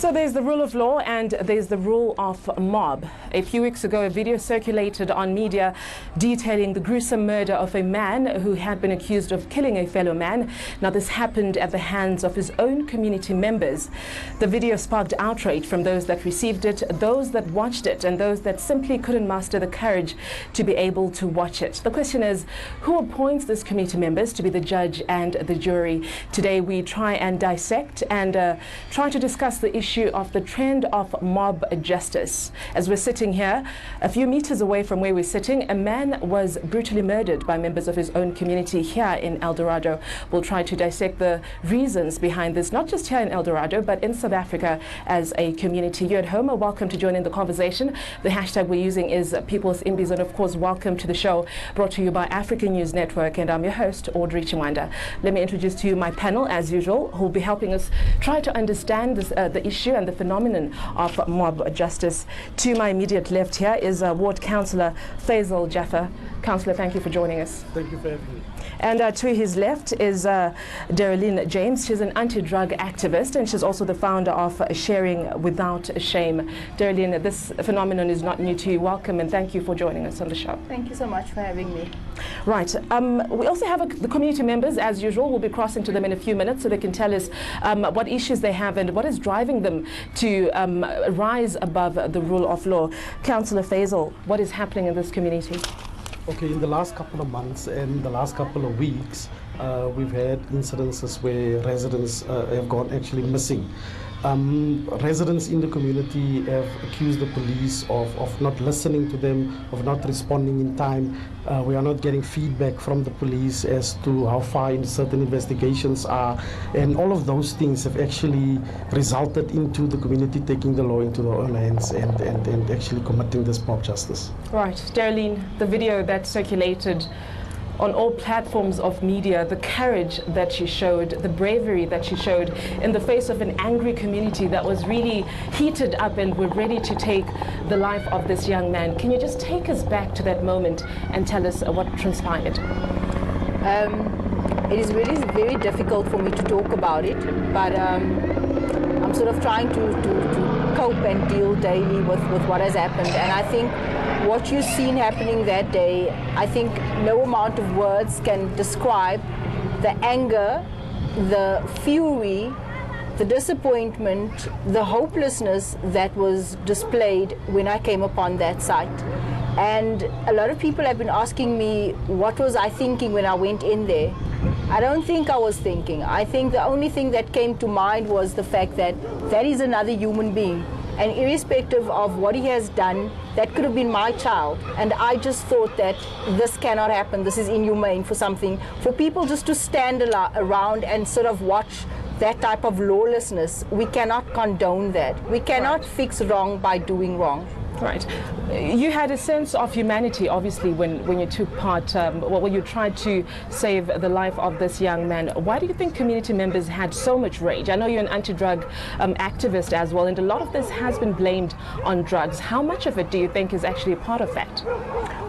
So there's the rule of law and there's the rule of mob. A few weeks ago, a video circulated on media detailing the gruesome murder of a man who had been accused of killing a fellow man. Now, this happened at the hands of his own community members. The video sparked outrage from those that received it, those that watched it, and those that simply couldn't muster the courage to be able to watch it. The question is, who appoints these community members to be the judge and the jury? Today, we try and dissect and try to discuss the issue of the trend of mob justice. As we're sitting here, a few meters away from where we're sitting, a man was brutally murdered by members of his own community here in El Dorado. We'll try to dissect the reasons behind this, not just here in El Dorado, but in South Africa as a community. You at home are welcome to join in the conversation. The hashtag we're using is People's Imbizo, and of course, welcome to the show, brought to you by African News Network, and I'm your host, Audrey Chimwanda. Let me introduce to you my panel, as usual, who will be helping us try to understand this, the issue and the phenomenon of mob justice. To my immediate left here is Ward Councillor Faisal Jaffer. Councillor, thank you for joining us. Thank you for having me. And to his left is Darylene James. She's an anti-drug activist, and she's also the founder of Sharing Without Shame. Darylene, this phenomenon is not new to you. Welcome, and thank you for joining us on the show. Thank you so much for having me. Right. We also have the community members, as usual. We'll be crossing to them in a few minutes so they can tell us what issues they have and what is driving them to rise above the rule of law. Councillor Faisal, what is happening in this community? Okay, in the last couple of months and the last couple of weeks, we've had incidences where residents have gone actually missing. Residents in the community have accused the police of not listening to them, of not responding in time. We are not getting feedback from the police as to how far in certain investigations are, and all of those things have actually resulted into the community taking the law into their own hands and actually committing this mob justice. Right. Darylene, the video that circulated on all platforms of media, the courage that she showed, the bravery that she showed in the face of an angry community that was really heated up and were ready to take the life of this young man. Can you just take us back to that moment and tell us what transpired? It is really very difficult for me to talk about it, but I'm sort of trying to cope and deal daily with what has happened. And I think what you've seen happening that day, I think no amount of words can describe the anger, the fury, the disappointment, the hopelessness that was displayed when I came upon that site. And a lot of people have been asking me, what was I thinking when I went in there? I don't think I was thinking. I think the only thing that came to mind was the fact that that is another human being. And irrespective of what he has done, that could have been my child. And I just thought that this cannot happen. This is inhumane for people just to stand around and sort of watch that type of lawlessness. We cannot condone that. We cannot fix wrong by doing wrong. Right. You had a sense of humanity, obviously, when you took part, when you tried to save the life of this young man. Why do you think community members had so much rage? I know you're an anti-drug activist as well, and a lot of this has been blamed on drugs. How much of it do you think is actually a part of that?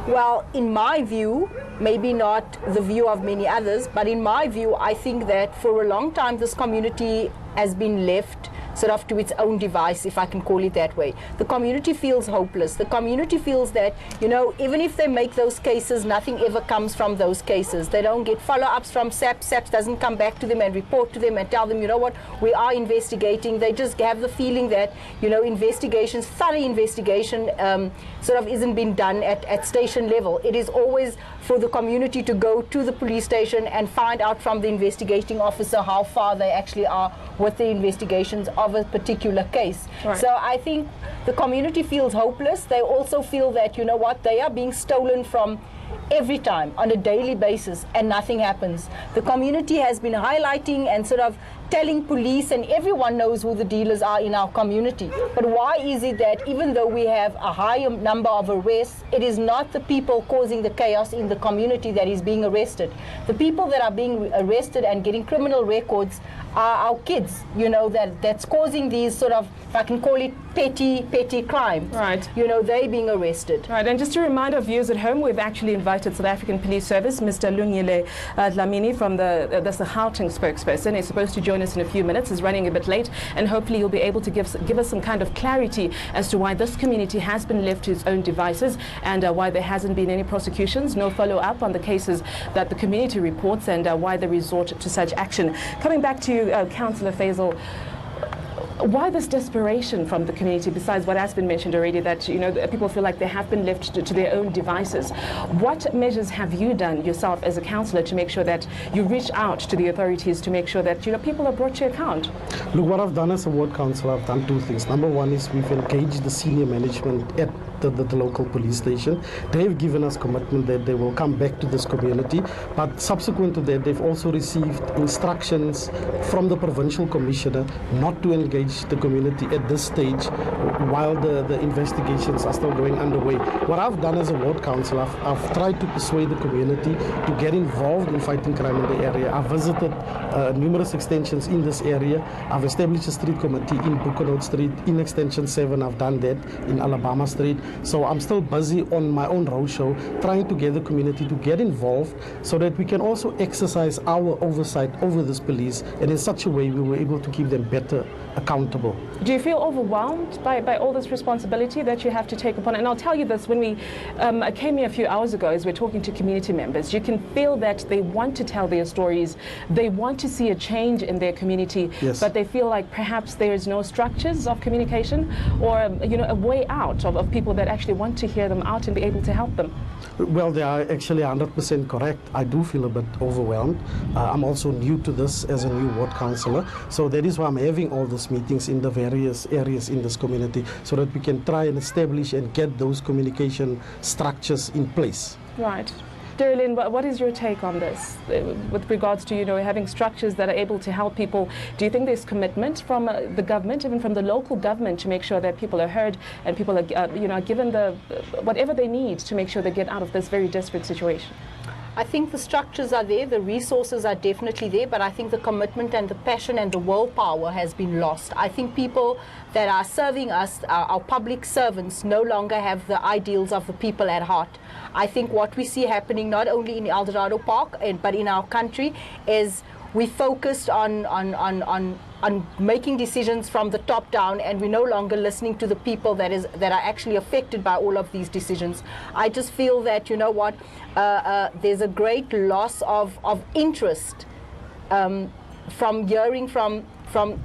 Well, in my view, maybe not the view of many others, but in my view, I think that for a long time this community has been left sort of to its own device, if I can call it that way. The community feels hopeless. The community feels that, you know, even if they make those cases, nothing ever comes from those cases. They don't get follow-ups from SAPS. SAPS doesn't come back to them and report to them and tell them, you know what, we are investigating. They just have the feeling that, you know, investigations, thorough investigation sort of isn't being done at station level. It is always for the community to go to the police station and find out from the investigating officer how far they actually are with the investigations of a particular case. Right. So I think the community feels hopeless. They also feel that, you know what, they are being stolen from every time on a daily basis and nothing happens. The community has been highlighting and sort of telling police, and everyone knows who the dealers are in our community. But why is it that even though we have a high number of arrests, it is not the people causing the chaos in the community that is being arrested? The people that are being arrested and getting criminal records are our kids, you know, that's causing these sort of, if I can call it, petty crime. Right. You know, they being arrested. Right, and just to remind our viewers at home, we've actually invited South African Police Service, Mr. Lungile Dlamini from that's the Gauteng spokesperson, is supposed to join join us in a few minutes. He's running a bit late, and hopefully he'll be able to give us some kind of clarity as to why this community has been left to its own devices, and why there hasn't been any prosecutions, no follow-up on the cases that the community reports, and why they resort to such action. Coming back to you, Councillor Faisal, why this desperation from the community, besides what has been mentioned already, that people feel like they have been left to their own devices? What measures have you done yourself as a councillor to make sure that you reach out to the authorities to make sure that people are brought to account? Look, what I've done as a ward councillor, I've done two things. Number one is we've engaged the senior management at the local police station. They've given us commitment that they will come back to this community, but subsequent to that, they've also received instructions from the provincial commissioner not to engage the community at this stage while the investigations are still going underway. What I've done as a ward councillor, I've tried to persuade the community to get involved in fighting crime in the area. I've visited numerous extensions in this area. I've established a street committee in Buchanod Street. In Extension 7, I've done that in Alabama Street. So I'm still busy on my own roadshow trying to get the community to get involved so that we can also exercise our oversight over this police, and in such a way we were able to keep them better accountable. Do you feel overwhelmed by all this responsibility that you have to take upon? And I'll tell you this, when we came here a few hours ago, as we're talking to community members, you can feel that they want to tell their stories, they want to see a change in their community, yes, but they feel like perhaps there is no structures of communication or a way out of people that actually want to hear them out and be able to help them. Well, they are actually 100% correct. I do feel a bit overwhelmed. I'm also new to this as a new ward councillor, so that is why I'm having all these meetings in the various areas in this community, so that we can try and establish and get those communication structures in place. Right. Derlin, what is your take on this with regards to having structures that are able to help people? Do you think there's commitment from the government, even from the local government, to make sure that people are heard and people are given whatever they need to make sure they get out of this very desperate situation? I think the structures are there, the resources are definitely there, but I think the commitment and the passion and the willpower has been lost. I think people that are serving us, our public servants, no longer have the ideals of the people at heart. I think what we see happening not only in El Dorado Park but in our country is we focused on making decisions from the top down, and we're no longer listening to the people that are actually affected by all of these decisions. I just feel that, there's a great loss of interest from hearing from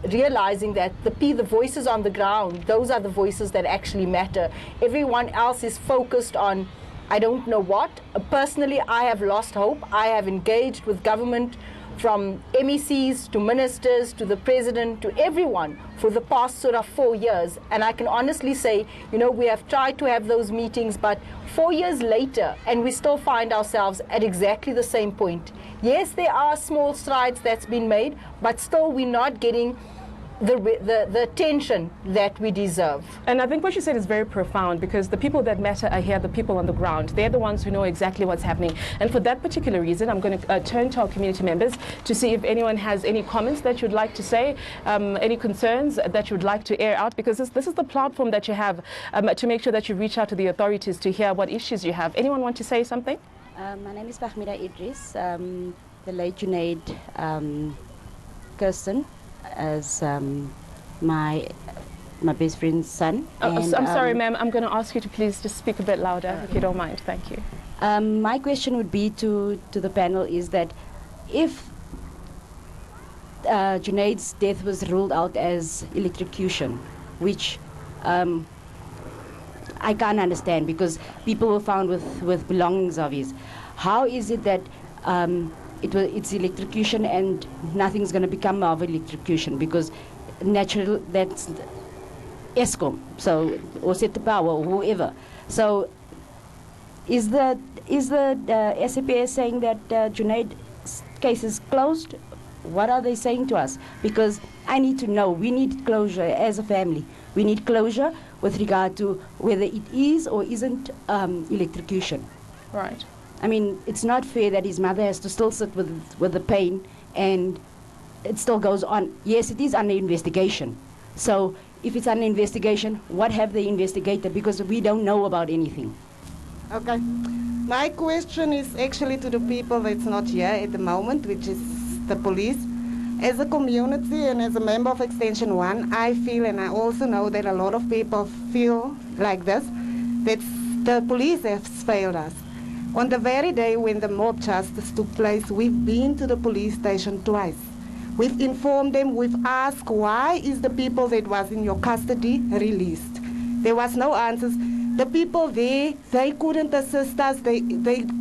realizing that the voices on the ground, those are the voices that actually matter. Everyone else is focused on I don't know what. Personally, I have lost hope. I have engaged with government, from MECs to ministers to the president to everyone for the past sort of 4 years, and I can honestly say, we have tried to have those meetings, but 4 years later and we still find ourselves at exactly the same point. Yes, there are small strides that's been made, but still we're not getting the attention that we deserve. And I think what you said is very profound, because the people that matter are here, the people on the ground. They're the ones who know exactly what's happening. And for that particular reason, I'm going to turn to our community members to see if anyone has any comments that you'd like to say, any concerns that you'd like to air out, because this is the platform that you have to make sure that you reach out to the authorities to hear what issues you have. Anyone want to say something? My name is Bahmida Idris, the late Junaid Kirsten, as my best friend's son. Oh, and, I'm sorry, ma'am. I'm going to ask you to please just speak a bit louder, if you don't mind. Thank you. My question would be to the panel is that if Junaid's death was ruled out as electrocution, which I can't understand, because people were found with belongings of his, how is it that it's electrocution and nothing's going to become of electrocution? Because natural, that's ESCOM, so, or Set the Power, or whoever. So is the SAPS saying that Junaid's case is closed? What are they saying to us? Because I need to know. We need closure as a family. We need closure with regard to whether it is or isn't electrocution. Right. I mean, it's not fair that his mother has to still sit with the pain, and it still goes on. Yes, it is under investigation. So if it's under investigation, what have they investigated? Because we don't know about anything. Okay. My question is actually to the people that's not here at the moment, which is the police. As a community and as a member of Extension 1, I feel, and I also know that a lot of people feel like this, that the police have failed us. On the very day when the mob justice took place, we've been to the police station twice. We've informed them, we've asked why is the people that was in your custody released. There was no answers. The people there, they couldn't assist us, they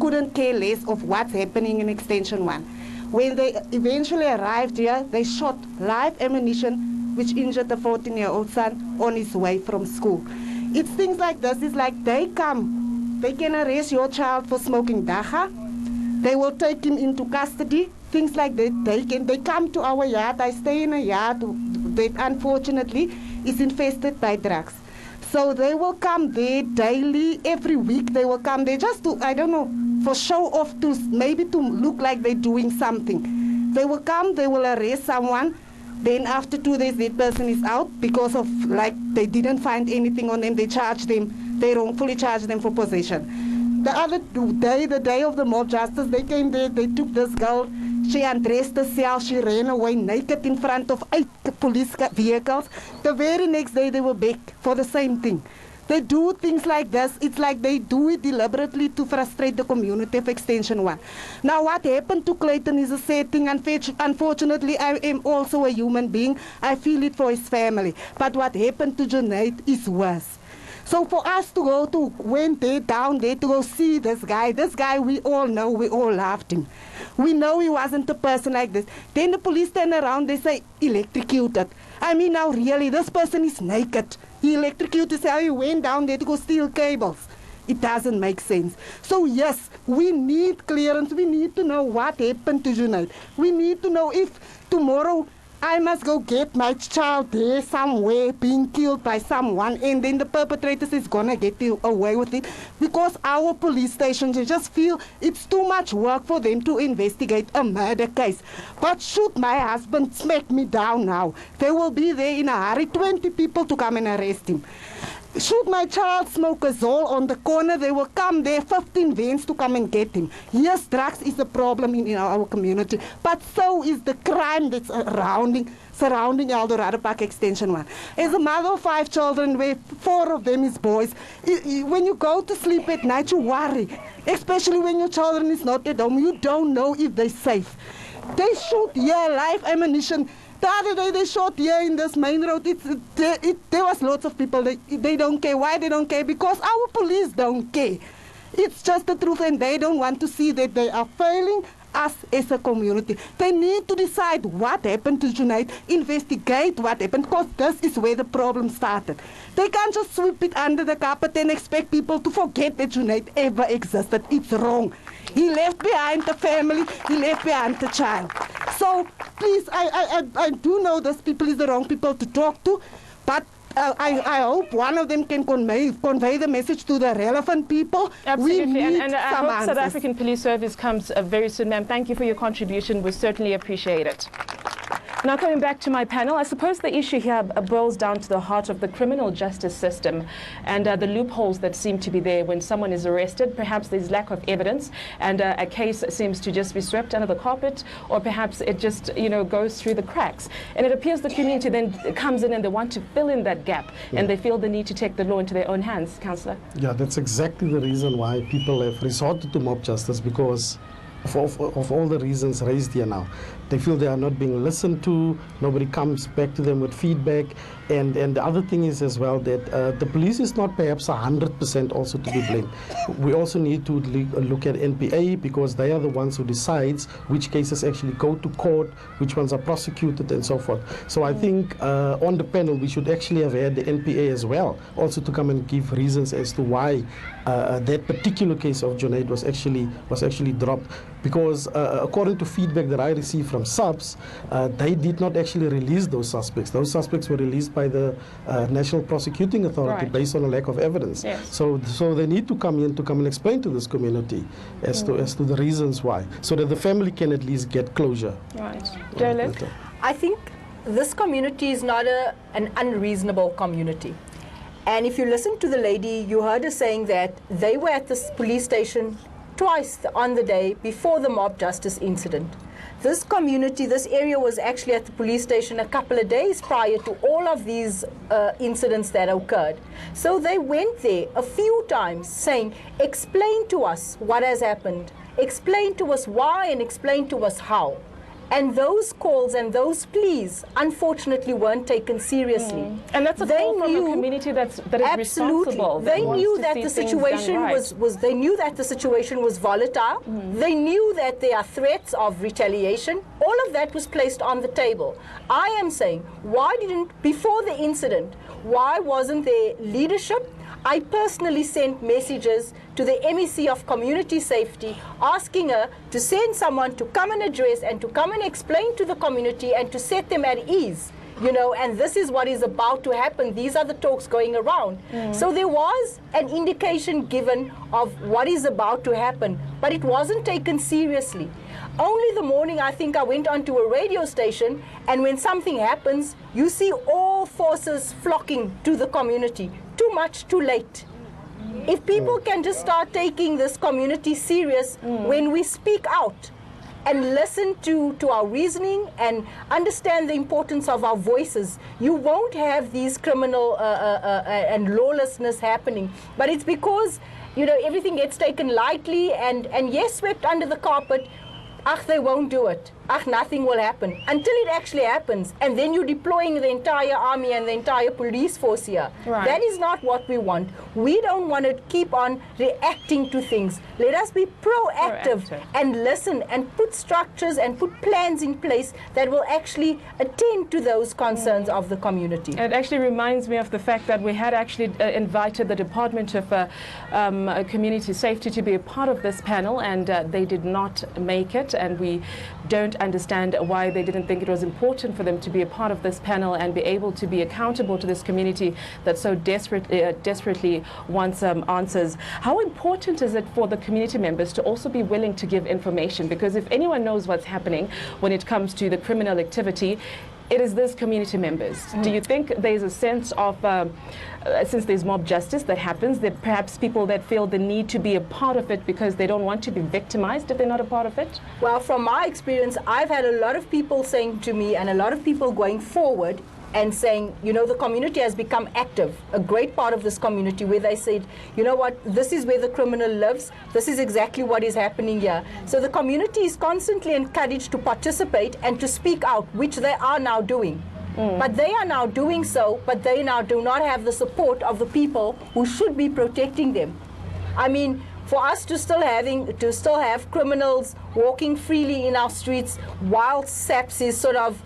couldn't care less of what's happening in Extension 1. When they eventually arrived here, they shot live ammunition which injured the 14-year-old son on his way from school. It's things like this, it's like they come, they can arrest your child for smoking dacha, they will take him into custody, things like that. They come to our yard. I stay in a yard that unfortunately is infested by drugs. So they will come there daily, every week they will come there just to, I don't know, for show off, to maybe to look like they're doing something. They will come, they will arrest someone, then after 2 days that person is out because of, like, they didn't find anything on them, they charged them, they wrongfully charged them for possession. The other day, the day of the mob justice, they came there, they took this girl, she undressed herself, she ran away naked in front of 8 police vehicles. The very next day they were back for the same thing. They do things like this, it's like they do it deliberately to frustrate the community of Extension 1. Now what happened to Clayton is a sad thing. Unfortunately, I am also a human being. I feel it for his family. But what happened to Junaid is worse. So for us to go to, went there, down there to go see this guy we all know, we all loved him. We know he wasn't a person like this. Then the police turn around, they say, electrocuted. I mean, now really, this person is naked. He electrocuted, so he went down there to go steal cables. It doesn't make sense. So yes, we need clearance. We need to know what happened to Junaid. We need to know if tomorrow I must go get my child there somewhere being killed by someone, and then the perpetrators is gonna get away with it, because our police stations, they just feel it's too much work for them to investigate a murder case. But should my husband smack me down now, they will be there in a hurry, 20 people to come and arrest him. Should my child smoke a Zol on the corner, they will come there, 15 vans to come and get him. Yes, drugs is a problem in our community, but so is the crime that's surrounding Eldorado Park Extension 1. As a mother of 5 children, where 4 of them is boys, when you go to sleep at night, you worry, especially when your children is not at home. You don't know if they're safe. They shoot live ammunition. The other day they shot here in this main road. There was lots of people. They don't care. Why they don't care? Because our police don't care. It's just the truth, and they don't want to see that they are failing us as a community. They need to decide what happened to Junaid, investigate what happened, because this is where the problem started. They can't just sweep it under the carpet and expect people to forget that Junaid ever existed. It's wrong. He left behind the family, he left behind the child. So please, I do know those people is the wrong people to talk to, but I hope one of them can convey the message to the relevant people. Absolutely, we need and I some hope answers. South African Police Service comes very soon, ma'am. Thank you for your contribution. We certainly appreciate it. Now, coming back to my panel, I suppose the issue here boils down to the heart of the criminal justice system and the loopholes that seem to be there when someone is arrested. Perhaps there's lack of evidence and a case seems to just be swept under the carpet, or perhaps it just, goes through the cracks. And it appears the community then comes in and they want to fill in that gap, and they feel the need to take the law into their own hands. Councillor? Yeah, that's exactly the reason why people have resorted to mob justice, because of all the reasons raised here now. They feel they are not being listened to, nobody comes back to them with feedback, and the other thing is as well that the police is not perhaps 100% also to be blamed. We also need to look at NPA, because they are the ones who decides which cases actually go to court, which ones are prosecuted and so forth. So I think on the panel we should actually have had the NPA as well, also to come and give reasons as to why that particular case of Junaid was actually dropped. Because according to feedback that I received from subs, they did not actually release those suspects. Those suspects were released by the National Prosecuting Authority based on a lack of evidence. Yes. So they need to come and explain to this community as to the reasons why, so that the family can at least get closure. Right. Jolene? I think this community is not an unreasonable community. And if you listen to the lady, you heard her saying that they were at this police station twice on the day before the mob justice incident. this community, this area was actually at the police station a couple of days prior to all of these incidents that occurred. So they went there a few times saying, explain to us what has happened, explain to us why, and explain to us how. And those calls and those pleas, unfortunately, weren't taken seriously. And that's a call from a community that is responsible. They knew that the situation they knew that the situation was volatile. They knew that there are threats of retaliation. All of that was placed on the table. I am saying, why didn't, before the incident, why wasn't there leadership? I personally sent messages to the MEC of Community Safety asking her to send someone to come and address and to come and explain to the community and to set them at ease. You know, and this is what is about to happen. These are the talks going around. So there was an indication given of what is about to happen, but it wasn't taken seriously. Only the morning, I think, I went onto a radio station, and when something happens, you see all forces flocking to the community. Too much, too late. If people can just start taking this community serious when we speak out and listen to our reasoning and understand the importance of our voices, you won't have these criminal and lawlessness happening. But it's because, you know, everything gets taken lightly and yes, swept under the carpet. They won't do it. Nothing will happen until it actually happens, and then you're deploying the entire army and the entire police force here. Right. That is not what we want. We don't want to keep on reacting to things. Let us be proactive and listen and put structures and put plans in place that will actually attend to those concerns of the community. It actually reminds me of the fact that we had actually invited the Department of Community Safety to be a part of this panel, and they did not make it, and we don't understand why they didn't think it was important for them to be a part of this panel and be able to be accountable to this community that so desperately wants answers. How important is it for the community members to also be willing to give information? Because if anyone knows what's happening when it comes to the criminal activity, it is these community members. Do you think there's a sense of, since there's mob justice that happens, that perhaps people that feel the need to be a part of it because they don't want to be victimized if they're not a part of it? Well, from my experience, I've had a lot of people saying to me, and a lot of people going forward and saying, you know, the community has become active, a great part of this community, where they said, you know what, this is where the criminal lives, this is exactly what is happening here. So the community is constantly encouraged to participate and to speak out, which they are now doing. But they are now doing so, but they now do not have the support of the people who should be protecting them. I mean, for us to still have criminals walking freely in our streets while SAPS is sort of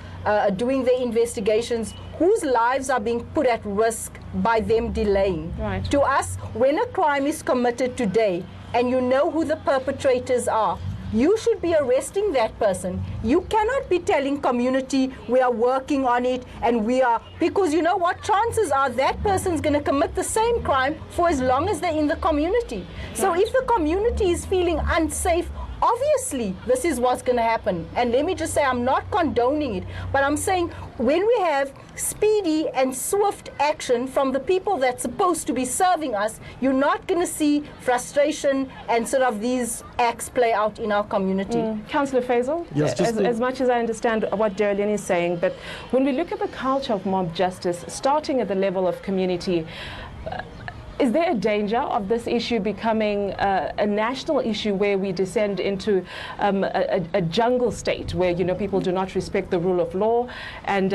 doing their investigations, whose lives are being put at risk by them delaying. Right. To us, when a crime is committed today and you know who the perpetrators are, you should be arresting that person. You cannot be telling community, we are working on it and we are, because you know what, chances are that person's going to commit the same crime for as long as they're in the community. So if the community is feeling unsafe, obviously this is what's going to happen. And let me just say, I'm not condoning it, but I'm saying when we have speedy and swift action from the people that's supposed to be serving us, you're not going to see frustration and sort of these acts play out in our community. Councillor Faisal, yes, as much as I understand what Darlene is saying, but when we look at the culture of mob justice, starting at the level of community, is there a danger of this issue becoming a national issue where we descend into a jungle state where, you know, people do not respect the rule of law and,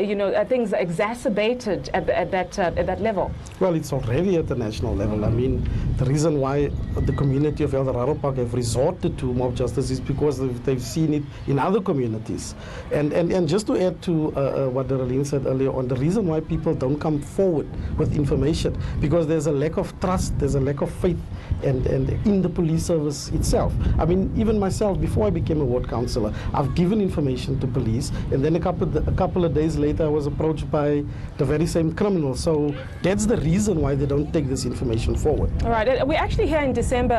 you know, things are exacerbated at that level? Well, it's already at the national level. I mean, the reason why the community of Eldorado Park have resorted to mob justice is because they've seen it in other communities. And just to add to what Darlene said earlier on, the reason why people don't come forward with information, because there's a lack of trust, there's a lack of faith and in the police service itself. I mean, even myself, before I became a ward councillor, I've given information to police, and then a couple of days later I was approached by the very same criminal. So that's the reason why they don't take this information forward. All right, we're actually here in December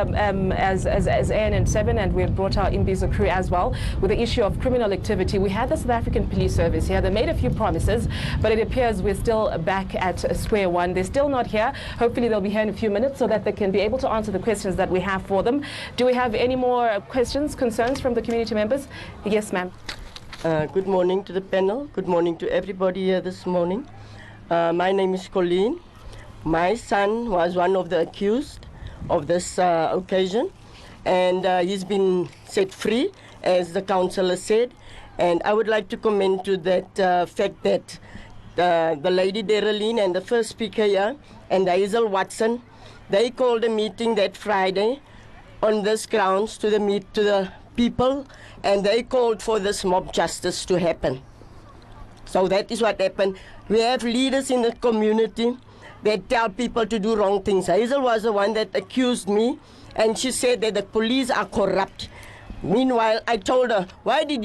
as ANN7, and we had brought our Imbizo crew as well with the issue of criminal activity. We had the South African Police Service here. They made a few promises, but it appears we're still back at square one. They're still not here. Hopefully Hopefully they'll be here in a few minutes so that they can be able to answer the questions that we have for them. Do we have any more questions, concerns from the community members? Yes, ma'am. Good morning to the panel. Good morning to everybody here this morning. My name is Colleen. My son was one of the accused of this occasion, and he's been set free, as the councillor said. And I would like to comment to that fact that the lady Dereline and the first speaker here and Hazel Watson, they called a meeting that Friday on this grounds to the people, and they called for this mob justice to happen. So that is what happened. We have leaders in the community that tell people to do wrong things. Hazel was the one that accused me, and she said that the police are corrupt. Meanwhile, I told her, why did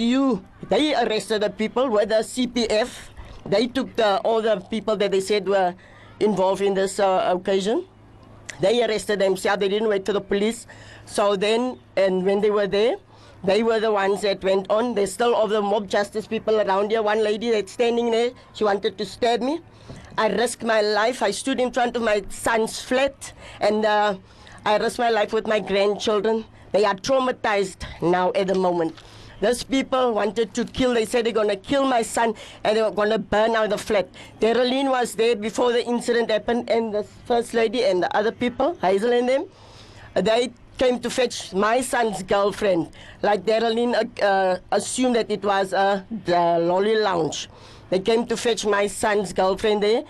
they arrested the people with the CPF. They took all the people that they said were involved in this occasion. They arrested themselves. They didn't wait for the police. So then, and when they were there, they were the ones that went on. There's still all the mob justice people around here. One lady that's standing there, she wanted to stab me. I risked my life. I stood in front of my son's flat, and I risked my life with my grandchildren. They are traumatized now at the moment. These people wanted to kill. They said they're going to kill my son and they were going to burn out the flat. Dereline was there before the incident happened, and the first lady and the other people, Hazel and them, they came to fetch my son's girlfriend. Like Dereline assumed that it was the Lolly Lounge. They came to fetch my son's girlfriend there,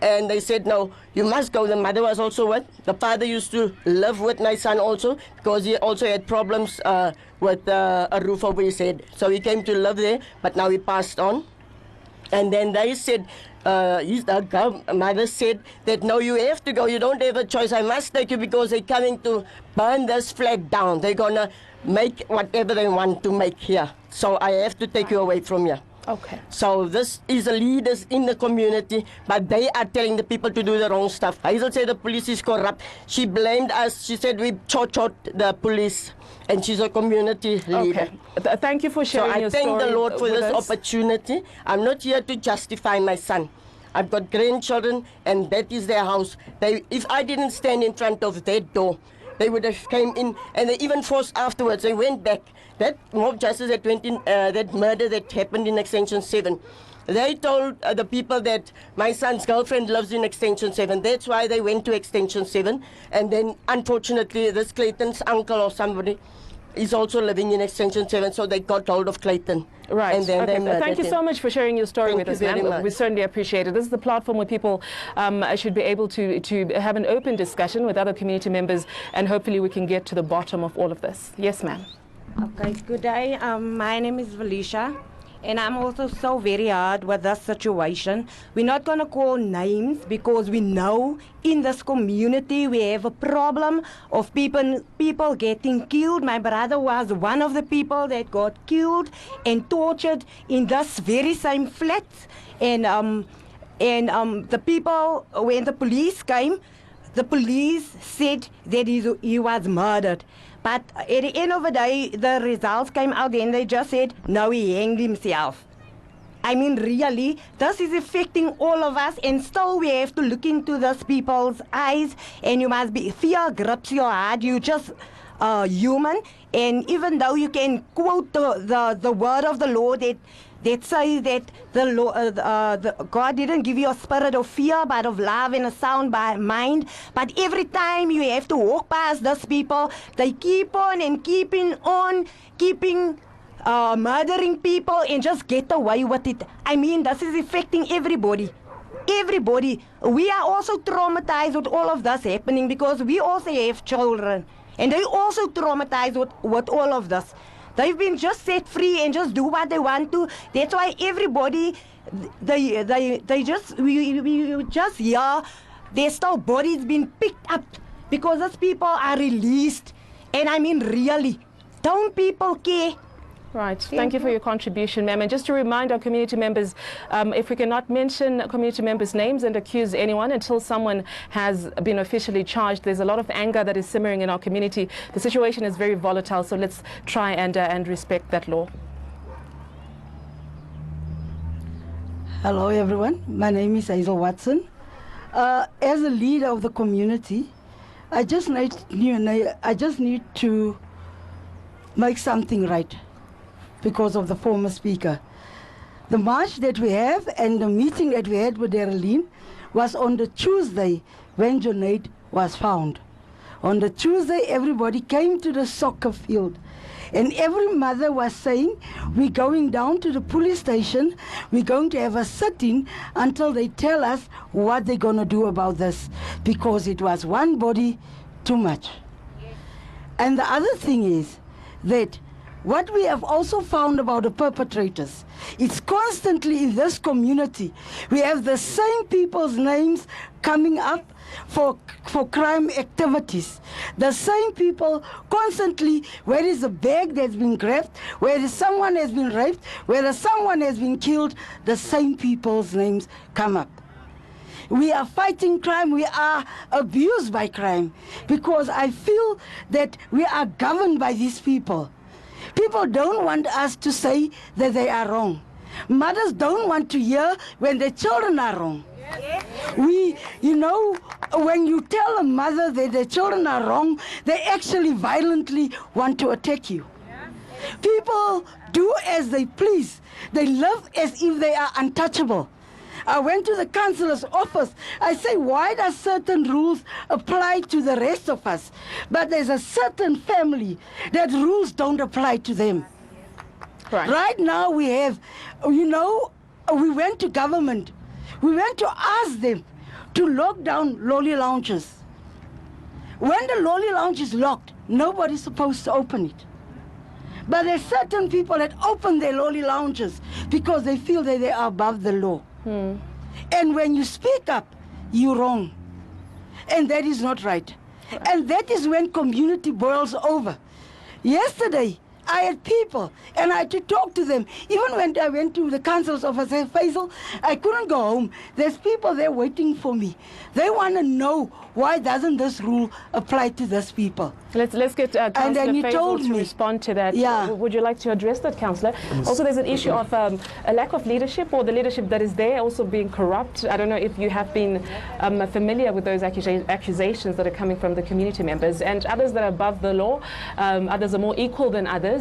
and they said, no, you must go. The mother was also with. The father used to live with my son also, because he also had problems with a roof over his head. So he came to live there, but now he passed on. And then they said, the mother said that, no, you have to go. You don't have a choice. I must take you because they're coming to burn this flat down. They're going to make whatever they want to make here. So I have to take you away from here. Okay. So this is the leaders in the community, but they are telling the people to do the wrong stuff. Hazel said the police is corrupt. She blamed us. She said we shot the police, and she's a community leader. Okay. Thank you for sharing your story. So I thank the Lord for this us. opportunity. I'm not here to justify my son. I've got grandchildren, and that is their house. If I didn't stand in front of their door, they would have came in, and they even forced afterwards. They went back. That mob justice that went in, that murder that happened in Extension 7, they told the people that my son's girlfriend lives in Extension 7. That's why they went to Extension 7. And then, unfortunately, this Clayton's uncle or somebody is also living in Extension 7, so they got hold of Clayton. Right. And then they murdered Thank you him. so much for sharing your story with us, ma'am. We certainly appreciate it. This is the platform where people should be able to have an open discussion with other community members, and hopefully we can get to the bottom of all of this. Yes, ma'am. Okay, good day. My name is Felicia, and I'm also so very hard with this situation. We're not going to call names because we know in this community we have a problem of people getting killed. My brother was one of the people that got killed and tortured in this very same flat. And the people, when the police came, the police said that he was murdered. But at the end of the day, the results came out and they just said, no, he hanged himself. I mean, really, this is affecting all of us, and still we have to look into these people's eyes, and you must be, fear grips your heart. You just human, and even though you can quote the word of the Lord that says that God didn't give you a spirit of fear, but of love and a sound mind. But every time you have to walk past those people, they keep on and keeping murdering people and just get away with it. I mean, this is affecting everybody. Everybody. We are also traumatized with all of this happening because we also have children. And they also traumatized with all of this. They've been just set free and just do what they want to. That's why everybody, we just hear there's still bodies being picked up because those people are released. And I mean, really, don't people care? Right. Thank you for your contribution, ma'am. And just to remind our community members, if we cannot mention community members' names and accuse anyone until someone has been officially charged, there's a lot of anger that is simmering in our community. The situation is very volatile, so let's try and respect that law. Hello, everyone. My name is Hazel Watson. as a leader of the community, I just need to make something right because of the former speaker. The march that we have and the meeting that we had with Darlene was on the Tuesday when Junaid was found. On the Tuesday, everybody came to the soccer field. And every mother was saying, we're going down to the police station, we're going to have a sit-in until they tell us what they're going to do about this, because it was one body too much. And the other thing is that what we have also found about the perpetrators, it's constantly in this community, we have the same people's names coming up for crime activities. The same people constantly, where is a bag that's been grabbed, where is someone has been raped, where someone has been killed, the same people's names come up. We are fighting crime, we are abused by crime, because I feel that we are governed by these people. People don't want us to say that they are wrong. Mothers don't want to hear when their children are wrong. When you tell a mother that their children are wrong, they actually violently want to attack you. People do as they please. They live as if they are untouchable. I went to the councillor's office. I say, why does certain rules apply to the rest of us? But there's a certain family that rules don't apply to them. Right now we have, we went to government. We went to ask them to lock down lolly lounges. When the lolly lounge is locked, nobody's supposed to open it. But there's certain people that open their lolly lounges because they feel that they are above the law. And when you speak up, you're wrong. And that is not right. And that is when community boils over. Yesterday, I had people, and I had to talk to them. Even when I went to the council's office, I said, Faisal, I couldn't go home. There's people there waiting for me. They want to know, why doesn't this rule apply to these people? Let's get Councillor Faisal to respond to that. Yeah. Would you like to address that, Councillor? Also, there's an issue of a lack of leadership, or the leadership that is there also being corrupt. I don't know if you have been familiar with those accusations that are coming from the community members, and others that are above the law. Others are more equal than others.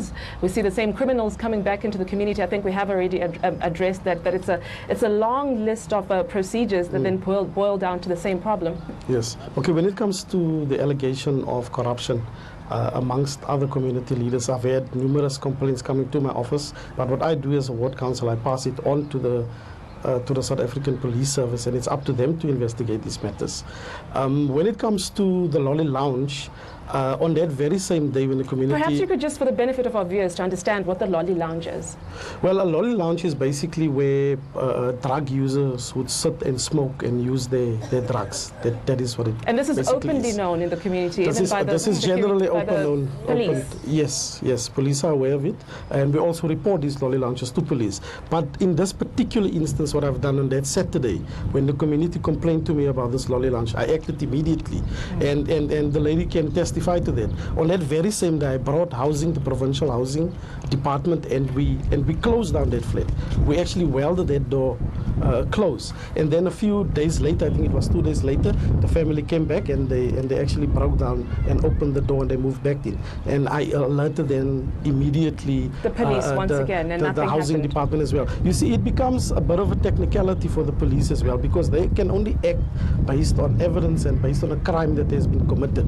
We see the same criminals coming back into the community. I think we have already addressed that, but it's a long list of procedures that then boil down to the same problem. Yes. Okay, when it comes to the allegation of corruption, amongst other community leaders, I've had numerous complaints coming to my office, but what I do as a ward council, I pass it on to the South African Police Service, and it's up to them to investigate these matters. When it comes to the lolly lounge, on that very same day when the community... Perhaps you could just, for the benefit of our viewers, to understand what the lolly lounge is. Well, a lolly lounge is basically where drug users would sit and smoke and use their drugs. That is what it And this is openly known in the community, This is generally open. Police. Yes, police are aware of it, and we also report these lolly lounges to police. But in this particular instance, what I've done on that Saturday, when the community complained to me about this lolly lounge, I acted immediately, and the lady can testify to that. On that very same day, I brought housing, the provincial housing department, and we closed down that flat. We actually welded that door closed. And then a few days later, I think it was 2 days later, the family came back and they actually broke down and opened the door and they moved back in. And I alerted them immediately. The police once again, and the housing happened. department as well. You see, it becomes a bit of a technicality for the police as well, because they can only act based on evidence and based on a crime that has been committed.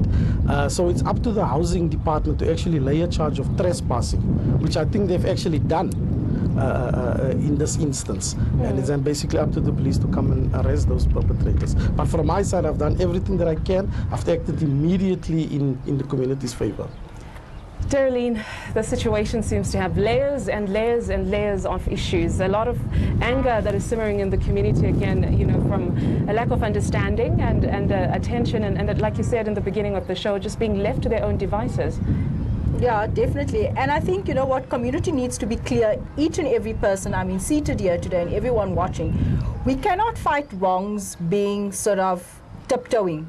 So it's up to the housing department to actually lay a charge of trespassing, which I think they've actually done in this instance. And it's then basically up to the police to come and arrest those perpetrators. But from my side, I've done everything that I can. I've acted immediately in the community's favor. Darlene, the situation seems to have layers and layers and layers of issues. A lot of anger that is simmering in the community, again, from a lack of understanding and attention, and like you said in the beginning of the show, just being left to their own devices. Yeah, definitely. And I think, what community needs to be clear, each and every person, seated here today and everyone watching, we cannot fight wrongs being sort of tiptoeing.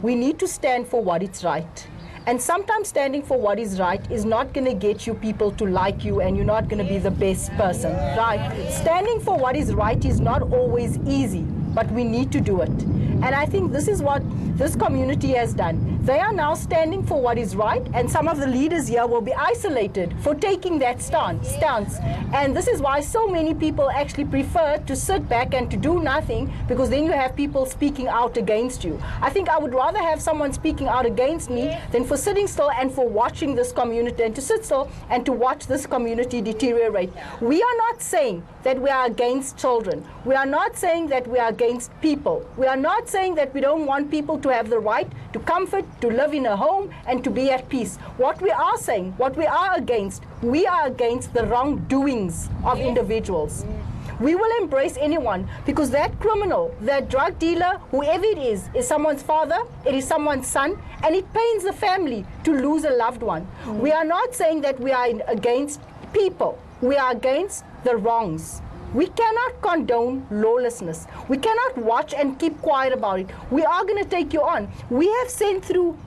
We need to stand for what is right. And sometimes standing for what is right is not going to get you people to like you, and you're not going to be the best person, right? Standing for what is right is not always easy, but we need to do it. And I think this is what this community has done. They are now standing for what is right, and some of the leaders here will be isolated for taking that stance. And this is why so many people actually prefer to sit back and to do nothing, because then you have people speaking out against you. I think I would rather have someone speaking out against me than for sitting still and for watching this community, and to sit still and to watch this community deteriorate. We are not saying that we are against children. We are not saying that we are against people. We are not saying that we don't want people to have the right to comfort, to live in a home, and to be at peace. What we are saying, what we are against the wrongdoings of individuals. We will embrace anyone, because that criminal, that drug dealer, whoever it is someone's father, it is someone's son, and it pains the family to lose a loved one. We are not saying that we are against people. We are against the wrongs. We cannot condone lawlessness. We cannot watch and keep quiet about it. We are going to take you on. We have sent through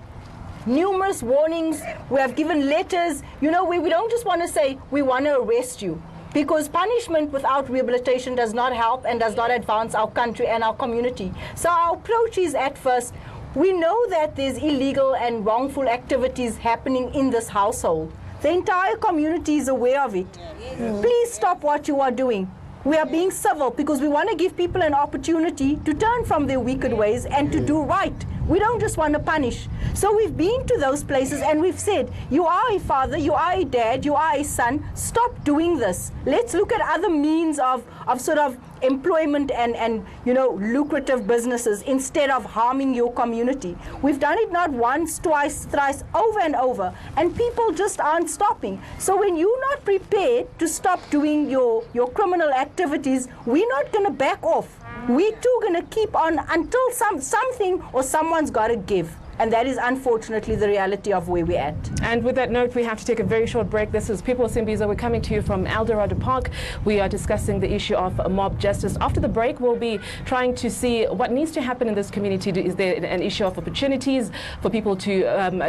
numerous warnings. We have given letters. You know, we don't just want to say we want to arrest you, because punishment without rehabilitation does not help and does not advance our country and our community. So our approach is, at first, we know that there's illegal and wrongful activities happening in this household. The entire community is aware of it. Please stop what you are doing. We are being civil because we want to give people an opportunity to turn from their wicked ways and to do right. We don't just want to punish. So we've been to those places and we've said, you are a father, you are a dad, you are a son, stop doing this. Let's look at other means of sort of employment and you know, lucrative businesses instead of harming your community. We've done it not once, twice, thrice, over and over, and people just aren't stopping. So when you're not prepared to stop doing your criminal activities, we're not going to back off. We too going to keep on until something or someone's got to give. And that is unfortunately the reality of where we're at. And with that note, we have to take a very short break. This is People's Imbizo. We're coming to you from El Dorado Park. We are discussing the issue of mob justice. After the break, we'll be trying to see what needs to happen in this community. Is there an issue of opportunities for people to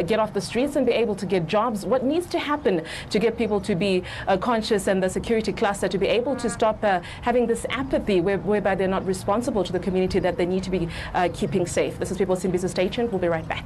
get off the streets and be able to get jobs? What needs to happen to get people to be conscious, and the security cluster to be able to stop having this apathy whereby they're not responsible to the community that they need to be keeping safe? This is People's Imbizo. Stay tuned. We'll be right back.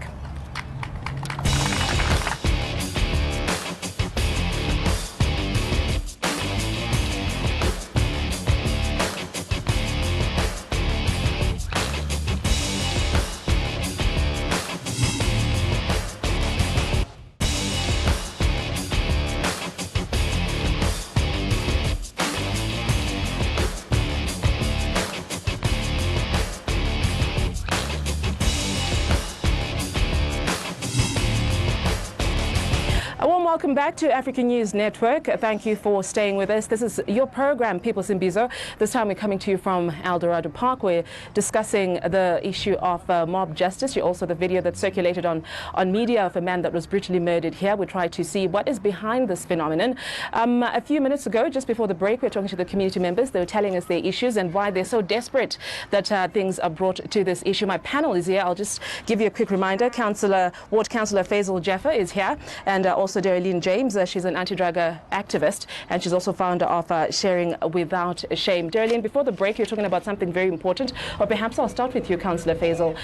Welcome back to African News Network. Thank you for staying with us. This is your program, People's Imbizo. This time we're coming to you from El Dorado Park. We're discussing the issue of mob justice. Also the video that circulated on media of a man that was brutally murdered here. We try to see what is behind this phenomenon. A few minutes ago, just before the break, we were talking to the community members. They were telling us their issues and why they're so desperate that things are brought to this issue. My panel is here. I'll just give you a quick reminder. Ward Councillor Faisal Jaffer is here, and also Darlene James. She's an anti-drug activist, and she's also founder of Sharing Without Shame. Darlene, before the break, you're talking about something very important, or perhaps I'll start with you, Councillor Faisal.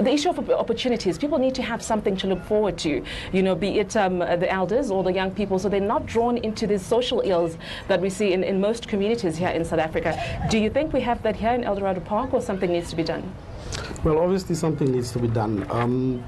The issue of opportunities. People need to have something to look forward to, you know, be it the elders or the young people, so they're not drawn into these social ills that we see in most communities here in South Africa. Do you think we have that here in El Dorado Park, or something needs to be done? Well, obviously something needs to be done.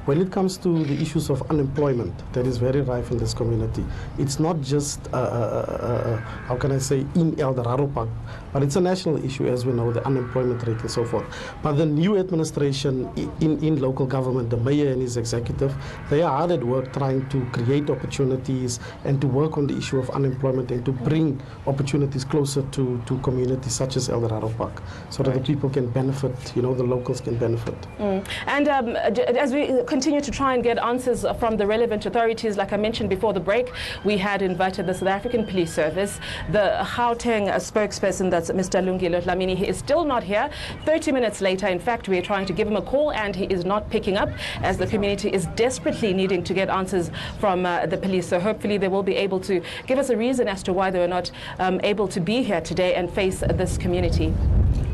When it comes to the issues of unemployment that is very rife in this community, it's not just, how can I say, in El Dorado Park, but it's a national issue, as we know, the unemployment rate and so forth. But the new administration in local government, the mayor and his executive, they are hard at work trying to create opportunities and to work on the issue of unemployment and to bring opportunities closer to communities such as El Dorado Park, so that the people can benefit, you know, the locals can benefit. And as we continue to try and get answers from the relevant authorities, like I mentioned before the break, we had invited the South African Police Service. The Gauteng spokesperson, that's Mr. Lungile Dlamini, he is still not here. 30 minutes later, in fact, we are trying to give him a call, and he is not picking up, as the community is desperately needing to get answers from the police. So hopefully they will be able to give us a reason as to why they were not able to be here today and face this community.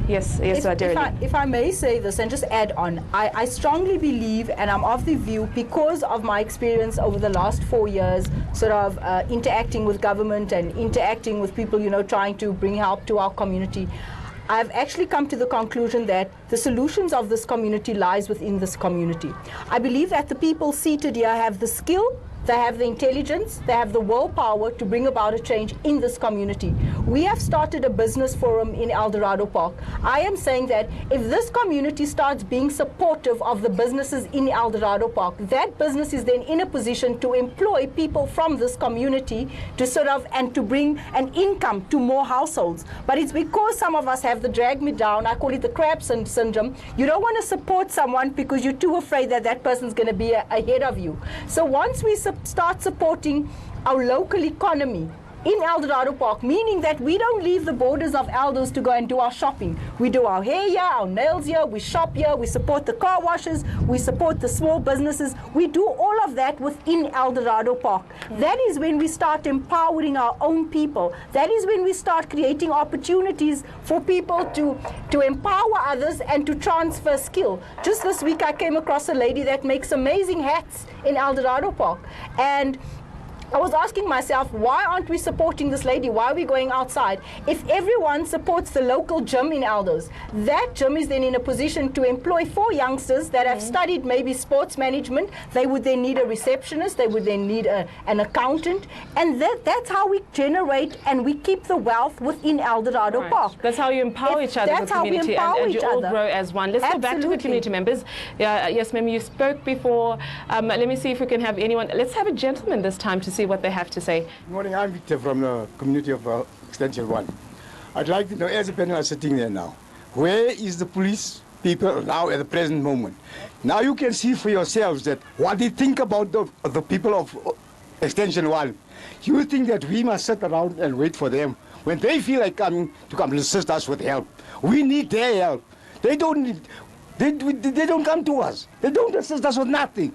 Yes, Darren. If I may say this and just add on, I strongly believe, and I'm of the view, because of my experience over the last 4 years, sort of interacting with government and interacting with people, trying to bring help to our community, I've actually come to the conclusion that the solutions of this community lies within this community. I believe that the people seated here have the skill, they have the intelligence, they have the willpower to bring about a change in this community. We have started a business forum in El Dorado Park. I am saying that if this community starts being supportive of the businesses in El Dorado Park, that business is then in a position to employ people from this community to and to bring an income to more households. But it's because some of us have the drag me down, I call it the crab syndrome. You don't want to support someone because you're too afraid that that person's going to be ahead of you. So once we start supporting our local economy in El Dorado Park, meaning that we don't leave the borders of Elders to go and do our shopping. We do our hair here, our nails here, we shop here, we support the car washers, we support the small businesses. We do all of that within El Dorado Park. That is when we start empowering our own people. That is when we start creating opportunities for people to empower others and to transfer skill. Just this week I came across a lady that makes amazing hats in El Dorado Park. And I was asking myself, why aren't we supporting this lady? Why are we going outside? If everyone supports the local gym in Elders, that gym is then in a position to employ 4 youngsters that have studied maybe sports management. They would then need a receptionist. They would then need an accountant. And that's how we generate and we keep the wealth within El Dorado Park. That's how you empower each other as a community, and you all grow as one. Let's go back to the community members. Yes, ma'am, you spoke before. Let me see if we can have anyone. Let's have a gentleman this time to see what they have to say. Good morning, I'm Victor from the community of Extension 1. I'd like to know, as the panel are sitting there now, where is the police people now at the present moment? Now you can see for yourselves that what they think about the people of Extension 1. You think that we must sit around and wait for them when they feel like coming to come assist us with help. We need their help. They don't come to us. They don't assist us with nothing.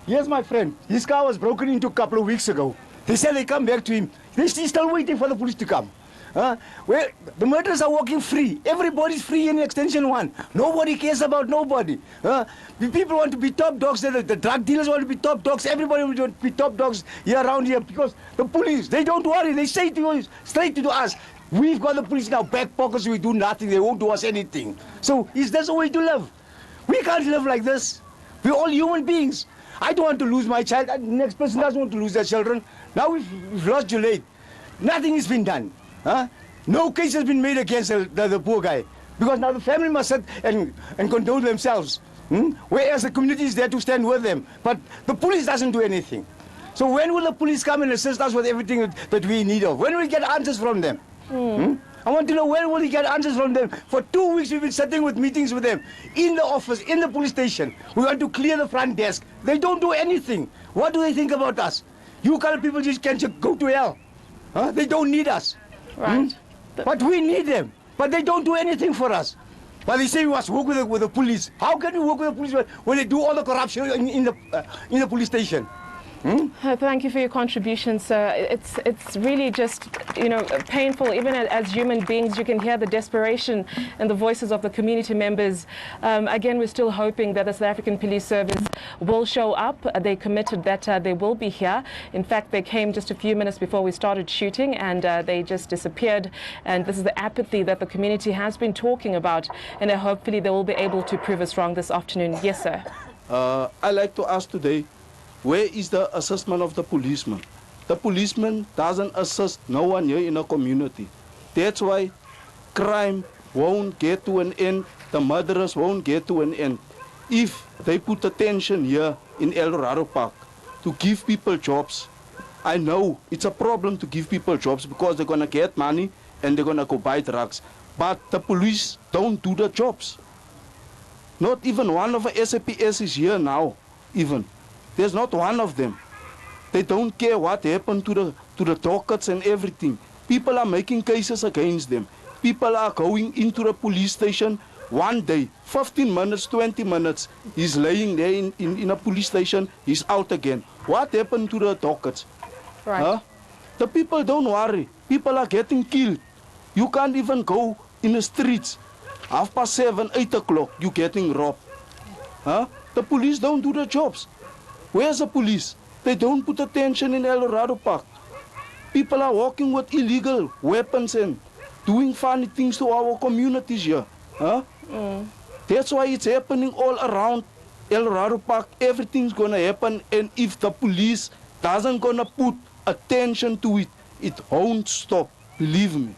Here's my friend. His car was broken into a couple of weeks ago. They said they come back to him. They're still waiting for the police to come. Well, the murderers are walking free. Everybody's free in Extension 1. Nobody cares about nobody. The people want to be top dogs. The drug dealers want to be top dogs. Everybody want to be top dogs here around here because the police, they don't worry. They say to you, straight to us, we've got the police in our back pockets. We do nothing. They won't do us anything. So is this a way to live? We can't live like this. We're all human beings. I don't want to lose my child. The next person doesn't want to lose their children. Now we've lost Juliet. Nothing has been done. No case has been made against the poor guy. Because now the family must sit and condole themselves. Whereas the community is there to stand with them. But the police doesn't do anything. So when will the police come and assist us with everything that we need of? When will we get answers from them? I want to know when will we get answers from them. For 2 weeks we've been sitting with meetings with them. In the office, in the police station. We want to clear the front desk. They don't do anything. What do they think about us? You colored people just can't go to hell. They don't need us. Right. But we need them. But they don't do anything for us. But they say we must work with the police. How can we work with the police when they do all the corruption in the police station? Thank you for your contribution, sir. It's really just, painful. Even as human beings, you can hear the desperation in the voices of the community members. Again, we're still hoping that the South African Police Service will show up. They committed that they will be here. In fact, they came just a few minutes before we started shooting, and they just disappeared. And this is the apathy that the community has been talking about. And hopefully they will be able to prove us wrong this afternoon. Yes, sir. I like to ask today, where is the assessment of the policeman? The policeman doesn't assist no one here in a community. That's why crime won't get to an end, the murderers won't get to an end. If they put attention here in El Dorado Park to give people jobs, I know it's a problem to give people jobs because they're going to get money and they're going to go buy drugs. But the police don't do the jobs. Not even one of the SAPS is here now, even. There's not one of them. They don't care what happened to the dockets and everything. People are making cases against them. People are going into the police station one day, 15 minutes, 20 minutes. He's laying there in a police station, he's out again. What happened to the dockets? Right. The people don't worry. People are getting killed. You can't even go in the streets 7, 8 o'clock, you're getting robbed. Huh? The police don't do their jobs. Where's the police? They don't put attention in El Dorado Park. People are walking with illegal weapons and doing funny things to our communities here. Huh? That's why it's happening all around El Dorado Park. Everything's gonna happen, and if the police doesn't gonna put attention to it, it won't stop. Believe me.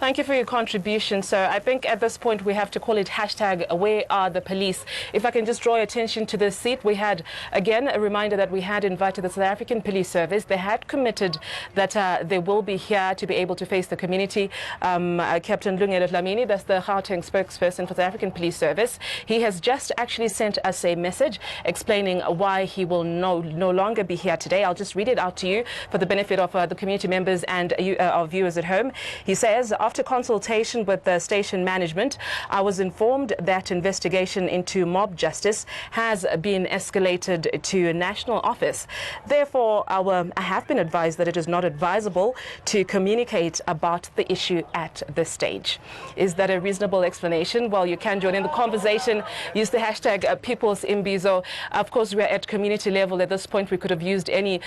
Thank you for your contribution, sir. I think at this point we have to call it hashtag where are the police. If I can just draw your attention to this seat, we had, again, a reminder that we had invited the South African Police Service. They had committed that they will be here to be able to face the community. Captain Lungelo Dlamini, that's the Gauteng spokesperson for the African Police Service. He has just actually sent us a message explaining why he will no longer be here today. I'll just read it out to you for the benefit of the community members and our viewers at home. He says, after consultation with the station management, I was informed that investigation into mob justice has been escalated to a national office. Therefore, I have been advised that it is not advisable to communicate about the issue at this stage. Is that a reasonable explanation? Well, you can join in the conversation. Use the hashtag People's Imbizo. Of course, we're at community level. At this point, we could have used any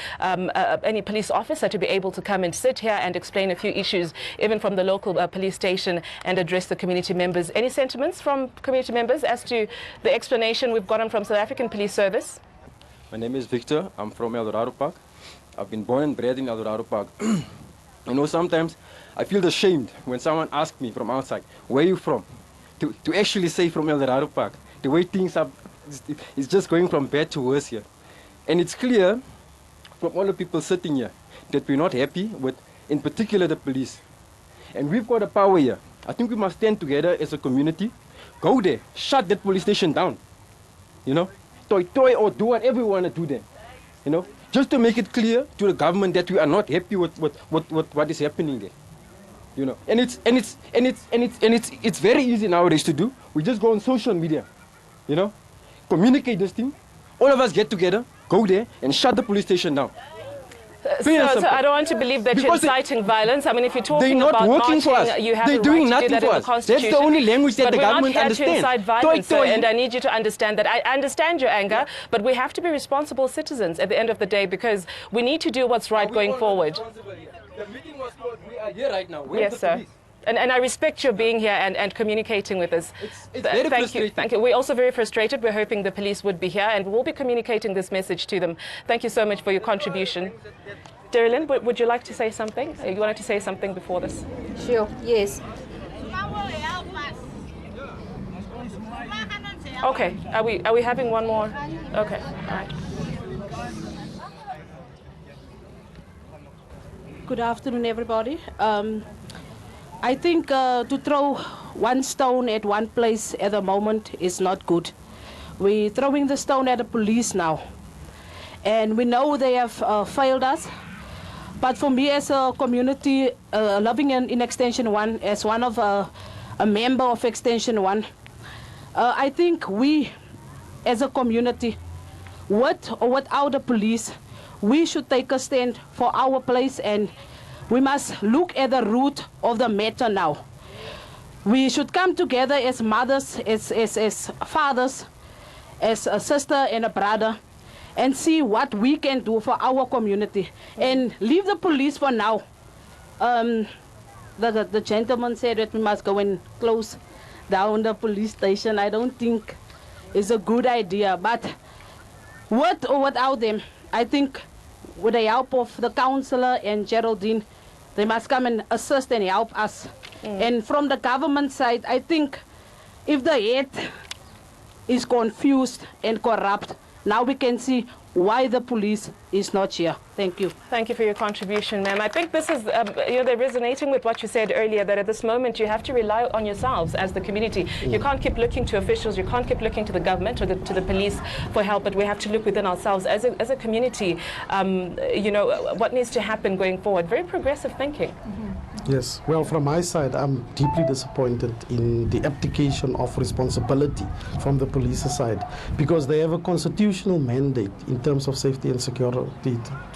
police officer to be able to come and sit here and explain a few issues, even from the local police station, and address the community members. Any sentiments from community members as to the explanation we've gotten from South African Police Service? My name is Victor. I'm from El Dorado Park. I've been born and bred in El Dorado Park. You know, sometimes I feel ashamed when someone asks me from outside, where are you from? To actually say from El Dorado Park. The way things are, it's just going from bad to worse here. And it's clear from all the people sitting here that we're not happy with, in particular, the police. And we've got the power here. I think we must stand together as a community. Go there, shut that police station down. You know, toy or do whatever we want to do there. You know, just to make it clear to the government that we are not happy with what is happening there. You know, and it's very easy nowadays to do. We just go on social media. You know, communicate this thing. All of us get together, go there, and shut the police station down. So I don't want to believe that you're inciting violence. I mean, if you're talking about marching, you have they're the doing right to do that nothing for in the us. Constitution. That's the only language that the government understands. But we're not here to incite violence, sir, and I need you to understand that. I understand your anger, but we have to be responsible citizens at the end of the day, because we need to do what's right going forward. The meeting was called. We are here right now. Yes, sir. And I respect your being here and communicating with us. It's very frustrating. Thank you. We're also very frustrated. We're hoping the police would be here, and we'll be communicating this message to them. Thank you so much for your contribution. Darilyn, would you like to say something? You wanted to say something before this? Sure, yes. Okay, are we having one more? Okay, all right. Good afternoon, everybody. I think to throw one stone at one place at the moment is not good. We're throwing the stone at the police now, and we know they have failed us. But for me, as a community living in Extension 1, as one of a member of Extension 1, I think we, as a community, with or without the police, we should take a stand for our place, and we must look at the root of the matter now. We should come together as mothers, as fathers, as a sister and a brother, and see what we can do for our community, and leave the police for now. The gentleman said that we must go and close down the police station. I don't think it's a good idea, but with or without them, I think with the help of the councillor and Geraldine, they must come and assist and help us. And from the government side, I think if the head is confused and corrupt, now we can see why the police is not here. Thank you. Thank you for your contribution, ma'am. I think this is, they're resonating with what you said earlier, that at this moment you have to rely on yourselves as the community. You can't keep looking to officials, you can't keep looking to the government or to the police for help, but we have to look within ourselves as a community, what needs to happen going forward. Very progressive thinking. Yes, well, from my side, I'm deeply disappointed in the abdication of responsibility from the police side, because they have a constitutional mandate in terms of safety and security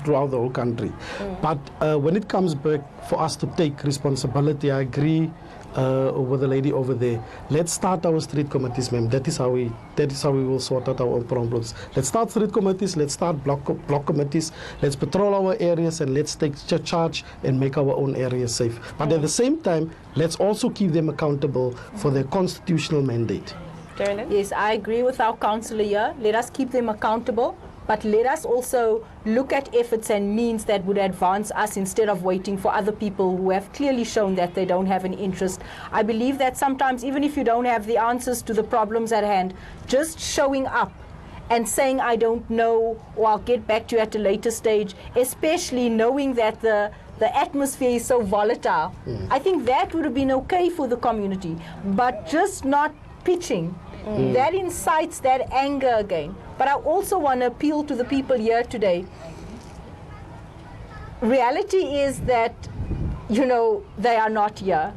throughout the whole country. But when it comes back for us to take responsibility, I agree with the lady over there. Let's start our street committees, ma'am. That is how we will sort out our own problems. Let's start street committees. Let's start block committees. Let's patrol our areas and let's take charge and make our own areas safe. But at the same time, let's also keep them accountable for their constitutional mandate. Yes, I agree with our councillor here. Let us keep them accountable, but let us also look at efforts and means that would advance us instead of waiting for other people who have clearly shown that they don't have an interest. I believe that sometimes, even if you don't have the answers to the problems at hand, just showing up and saying, I don't know, or I'll get back to you at a later stage, especially knowing that the atmosphere is so volatile. I think that would have been okay for the community, but just not pitching. That incites that anger again. But I also want to appeal to the people here today. Reality is that, you know, they are not here.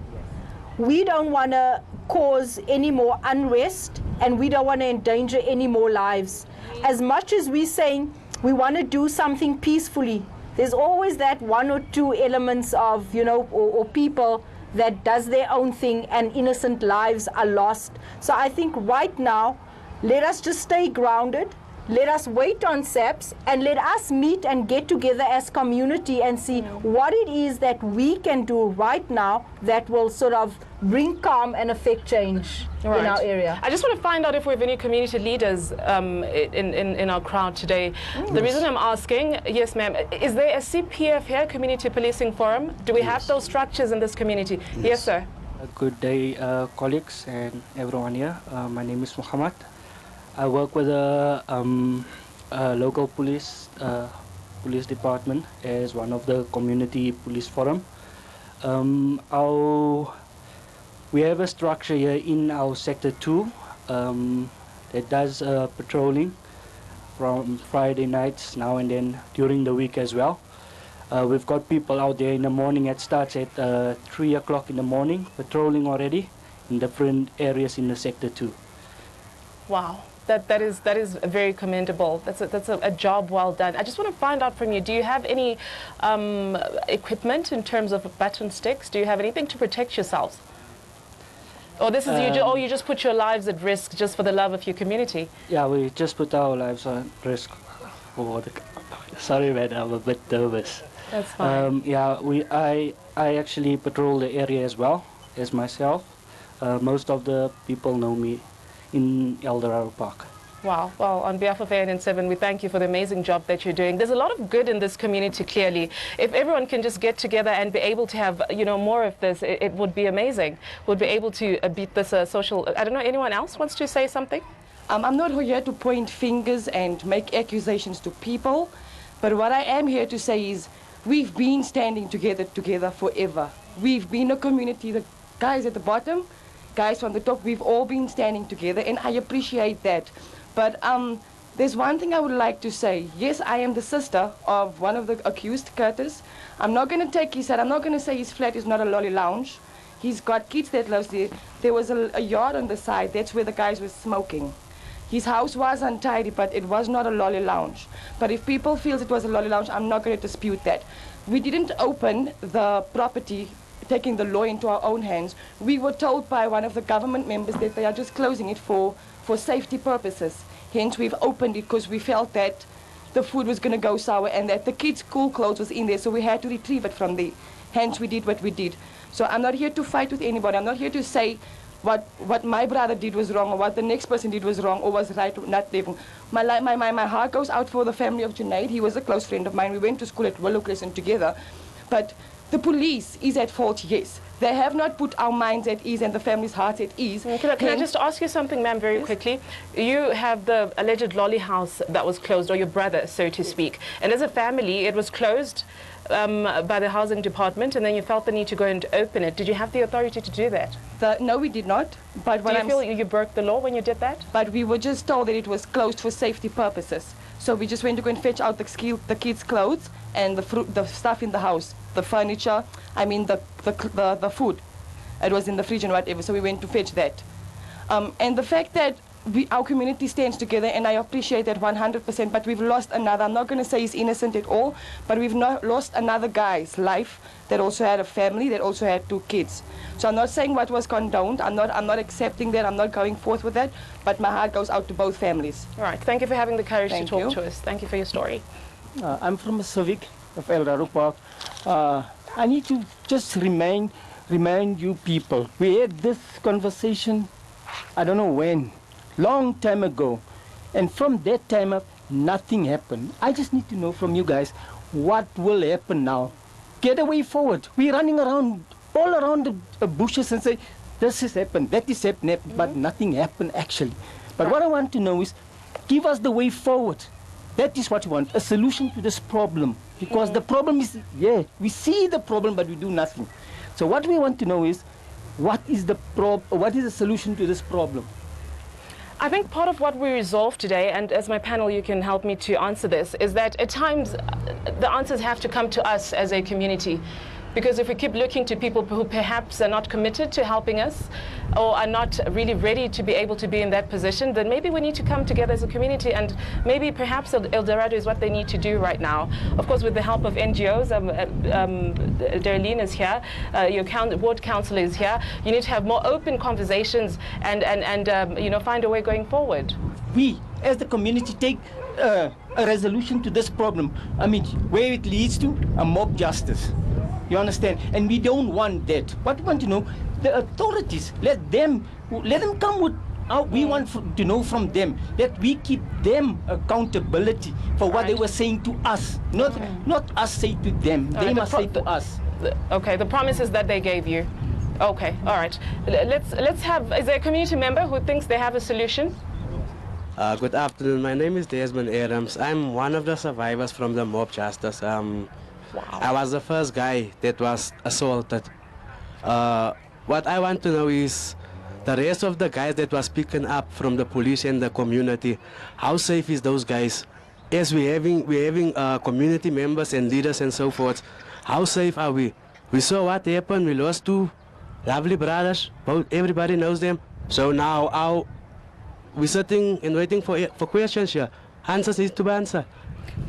We don't want to cause any more unrest, and we don't want to endanger any more lives. As much as we're saying we want to do something peacefully, there's always that one or two elements of, you know, or people that does their own thing and innocent lives are lost. So I think right now, let us just stay grounded, let us wait on SAPS, and let us meet and get together as community and see what it is that we can do right now that will sort of bring calm and affect change in our area. I just want to find out if we have any community leaders in our crowd today. The reason I'm asking, yes ma'am, is there a CPF here, Community Policing Forum? Do we have those structures in this community? Yes, sir. Good day, colleagues and everyone here. My name is Muhammad. I work with a local police department as one of the community police forum. We have a structure here in our sector 2 that does patrolling from Friday nights now and then during the week as well. We've got people out there in the morning. It starts at 3 o'clock in the morning, patrolling already in different areas in the sector 2. Wow. That is very commendable. That's a job well done. I just want to find out from you, do you have any equipment in terms of button sticks? Do you have anything to protect yourselves? Or this is you just put your lives at risk just for the love of your community? Yeah, we just put our lives at risk. Sorry, man, I'm a bit nervous. That's fine. Yeah, I actually patrol the area as well as myself. Most of the people know me in El Dorado Park. Wow. Well, on behalf of ANN7, we thank you for the amazing job that you're doing. There's a lot of good in this community, clearly. If everyone can just get together and be able to have, you know, more of this, it would be amazing. We'll be able to beat this social... I don't know, anyone else wants to say something? I'm not here to point fingers and make accusations to people, but what I am here to say is we've been standing together forever. We've been a community, the guys at the bottom, guys from the top, we've all been standing together, and I appreciate that. But there's one thing I would like to say. Yes, I am the sister of one of the accused, Curtis. I'm not going to take his side. I'm not going to say his flat is not a lolly lounge. He's got kids that lives there. There was a yard on the side. That's where the guys were smoking. His house was untidy, but it was not a lolly lounge. But if people feel it was a lolly lounge, I'm not going to dispute that. We didn't open the property taking the law into our own hands. We were told by one of the government members that they are just closing it for safety purposes. Hence, we've opened it because we felt that the food was going to go sour and that the kids' school clothes was in there, so we had to retrieve it from there. Hence, we did what we did. So I'm not here to fight with anybody. I'm not here to say what my brother did was wrong or what the next person did was wrong or was right or not living. My heart goes out for the family of Junaid. He was a close friend of mine. We went to school at Willow Crescent together. But the police is at fault, yes. They have not put our minds at ease and the family's hearts at ease. Can I just ask you something, ma'am, very quickly? You have the alleged lolly house that was closed, or your brother, so to speak. And as a family, it was closed by the housing department, and then you felt the need to go and open it. Did you have the authority to do that? No, we did not. But do you feel you broke the law when you did that? But we were just told that it was closed for safety purposes. So we just went to go and fetch out the kids' clothes and the stuff in the house, the furniture, I mean the food. It was in the fridge and whatever, so we went to fetch that. And the fact that our community stands together, and I appreciate that 100%, but we've lost another. I'm not going to say he's innocent at all, but we've lost another guy's life that also had a family, that also had 2 kids. So I'm not saying what was condoned. I'm not accepting that. I'm not going forth with that, but my heart goes out to both families. All right. Thank you for having the courage to talk you. to us. Thank you for your story. I'm from a civic of El Raro Park. I need to just remind you people, we had this conversation, I don't know when, long time ago, and from that time up, nothing happened. I just need to know from you guys, what will happen now? Get a way forward. We're running around, all around the bushes and say, this has happened, that is happened, but nothing happened actually. But what I want to know is, give us the way forward. That is what we want, a solution to this problem. Because the problem is, we see the problem, but we do nothing. So what we want to know is, what is the solution to this problem? I think part of what we resolved today, and as my panel you can help me to answer this, is that at times the answers have to come to us as a community. Because if we keep looking to people who perhaps are not committed to helping us or are not really ready to be able to be in that position, then maybe we need to come together as a community, and maybe perhaps El Dorado is what they need to do right now. Of course, with the help of NGOs, Darlene is here, your ward councillor is here. You need to have more open conversations and find a way going forward. We, as the community, take a resolution to this problem. I mean, where it leads to a mob justice. You understand? And we don't want that. What we want to know, the authorities, let them come with, we want to know from them that we keep them accountability for what they were saying to us. Not us say to them. They must say to us. Okay, the promises that they gave you. Okay, all right. Let's have, is there a community member who thinks they have a solution? Good afternoon. My name is Desmond Adams. I'm one of the survivors from the mob justice. Wow. I was the first guy that was assaulted. What I want to know is the rest of the guys that was picking up from the police and the community, how safe is those guys? As we're having community members and leaders and so forth, how safe are we? We saw what happened. We lost 2 lovely brothers. Everybody knows them. So now we're sitting and waiting for questions here. Answers need to be answered.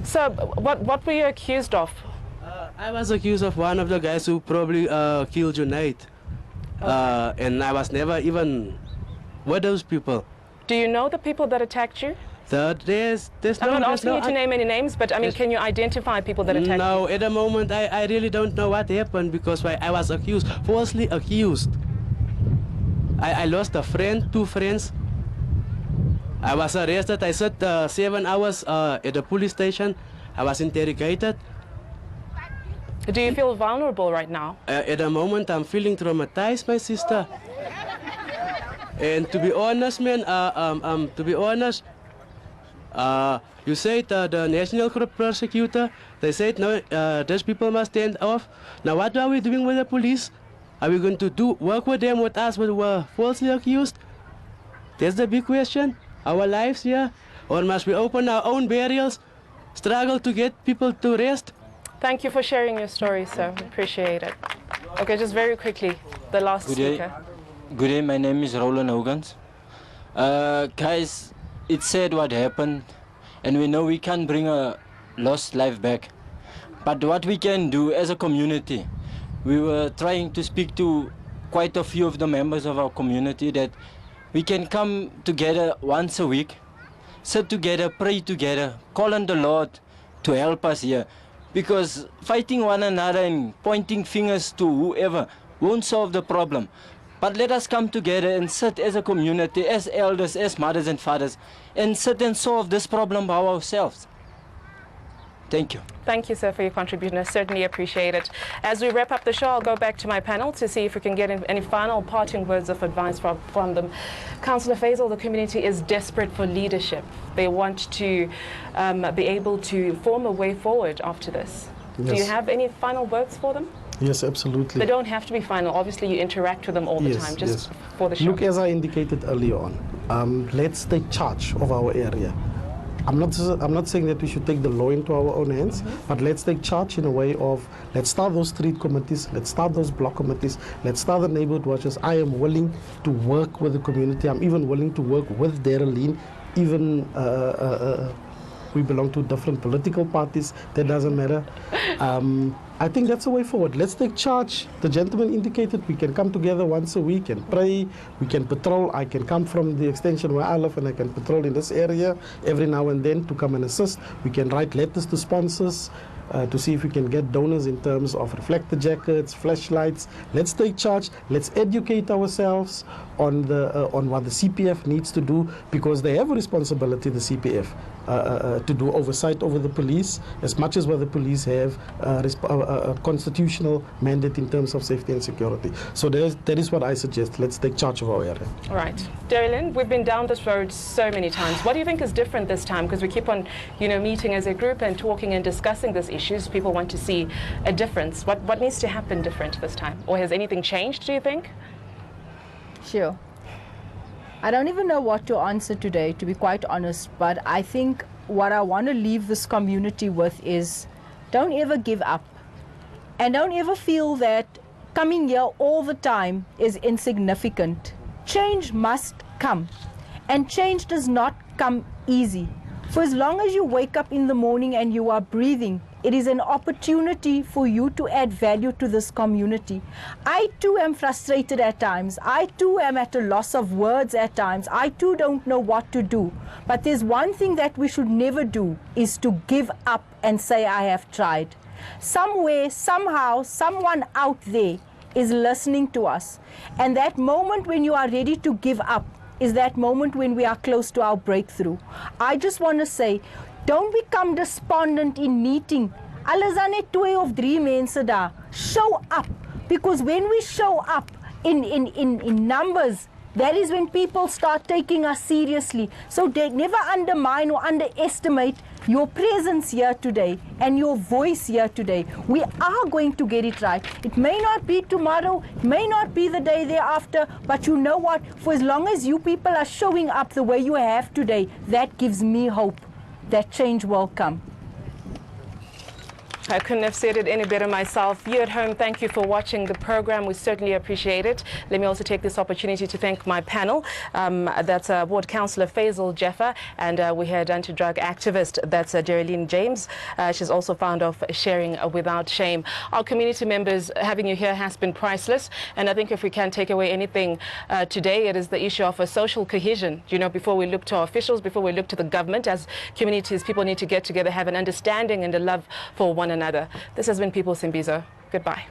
So what were you accused of? I was accused of one of the guys who probably killed Junaid. And I was never even with those people. Do you know the people that attacked you? There's I'm not asking you to name any names, but I mean, can you identify people that attacked you? No, at the moment I really don't know what happened, because I was accused, falsely accused. I lost a friend, 2 friends. I was arrested. I sat 7 hours at the police station. I was interrogated. Do you feel vulnerable right now? At the moment, I'm feeling traumatized, my sister. And to be honest, man, you said the national prosecutor, they said no, these people must stand off. Now, what are we doing with the police? Are we going to work with them, with us, who were falsely accused? That's the big question. Our lives here, or must we open our own burials, struggle to get people to rest? Thank you for sharing your story, sir. Appreciate it. Okay, just very quickly, the last speaker. Good day, my name is Roland Hogans. Guys, it's sad what happened, and we know we can't bring a lost life back. But what we can do as a community, we were trying to speak to quite a few of the members of our community that we can come together once a week, sit together, pray together, call on the Lord to help us here. Because fighting one another and pointing fingers to whoever won't solve the problem. But let us come together and sit as a community, as elders, as mothers and fathers, and sit and solve this problem by ourselves. Thank you. Thank you, sir, for your contribution. I certainly appreciate it. As we wrap up the show, I'll go back to my panel to see if we can get any final parting words of advice from them. Councillor Faisal, the community is desperate for leadership. They want to be able to form a way forward after this. Yes. Do you have any final words for them? Yes, absolutely. They don't have to be final. Obviously, you interact with them all the time, just for the show. Look, as I indicated earlier on, let's take charge of our area. I'm not saying that we should take the law into our own hands, but let's take charge in a way of, let's start those street committees, let's start those block committees, let's start the neighborhood watches. I am willing to work with the community. I'm even willing to work with Darylene, even we belong to different political parties, that doesn't matter. I think that's the way forward. Let's take charge. The gentleman indicated we can come together once a week and pray. We can patrol. I can come from the extension where I live and I can patrol in this area every now and then to come and assist. We can write letters to sponsors to see if we can get donors in terms of reflector jackets, flashlights. Let's take charge. Let's educate ourselves on what the CPF needs to do, because they have a responsibility, the CPF, to do oversight over the police as much as what the police have a constitutional mandate in terms of safety and security. So that is what I suggest. Let's take charge of our area. All right. Darylene, we've been down this road so many times. What do you think is different this time? Because we keep on, meeting as a group and talking and discussing these issues. People want to see a difference. What needs to happen different this time? Or has anything changed, do you think? Sure. I don't even know what to answer today, to be quite honest, but I think what I want to leave this community with is, don't ever give up. And don't ever feel that coming here all the time is insignificant. Change must come. And change does not come easy. For as long as you wake up in the morning and you are breathing, it is an opportunity for you to add value to this community. I too am frustrated at times. I too am at a loss of words at times. I too don't know what to do. But there's one thing that we should never do, is to give up and say, I have tried. Somewhere, somehow, someone out there is listening to us. And that moment when you are ready to give up is that moment when we are close to our breakthrough. I just want to say, don't become despondent in meeting. Alles are net 2 of 3 mense daar. Show up. Because when we show up in numbers, that is when people start taking us seriously. So they never undermine or underestimate your presence here today and your voice here today. We are going to get it right. It may not be tomorrow, it may not be the day thereafter, but you know what? For as long as you people are showing up the way you have today, that gives me hope that change will come. I couldn't have said it any better myself. You at home, thank you for watching the program. We certainly appreciate it. Let me also take this opportunity to thank my panel. That's Ward Councillor Faisal Jeffer, and we had anti-drug activist, that's Darylene James. She's also founder of Sharing Without Shame. Our community members, having you here has been priceless, and I think if we can take away anything today, it is the issue of a social cohesion. Before we look to our officials, before we look to the government, as communities, people need to get together, have an understanding and a love for one another. This has been People's Imbizo. Goodbye.